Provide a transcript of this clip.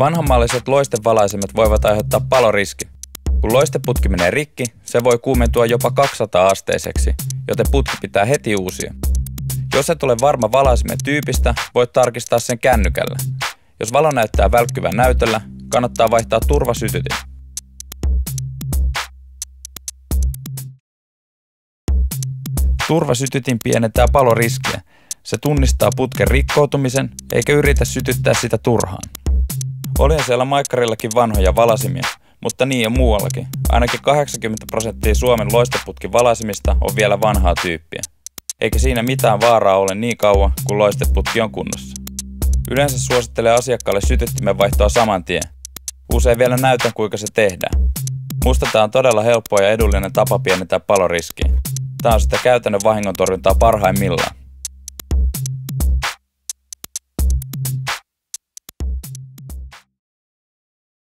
Vanhanmalliset loistevalaisimet voivat aiheuttaa paloriskin. Kun loisteputki menee rikki, se voi kuumentua jopa 200-asteiseksi, joten putki pitää heti uusia. Jos et ole varma valaisimen tyypistä, voit tarkistaa sen kännykällä. Jos valo näyttää välkkyvän näytöllä, kannattaa vaihtaa turvasytytin. Turvasytytin pienentää paloriskiä. Se tunnistaa putken rikkoutumisen eikä yritä sytyttää sitä turhaan. Oli siellä maikkarillakin vanhoja valaisimia, mutta niin on muuallakin. Ainakin 80% Suomen loisteputkin valaisimista on vielä vanhaa tyyppiä. Eikä siinä mitään vaaraa ole niin kauan, kun loisteputki on kunnossa. Yleensä suosittelee asiakkaalle sytyttimen vaihtoa saman tien. Usein vielä näytän, kuinka se tehdään. Musta tää on todella helppo ja edullinen tapa pienentää paloriskiä. Tää on sitä käytännön vahingontorjuntaa parhaimmillaan.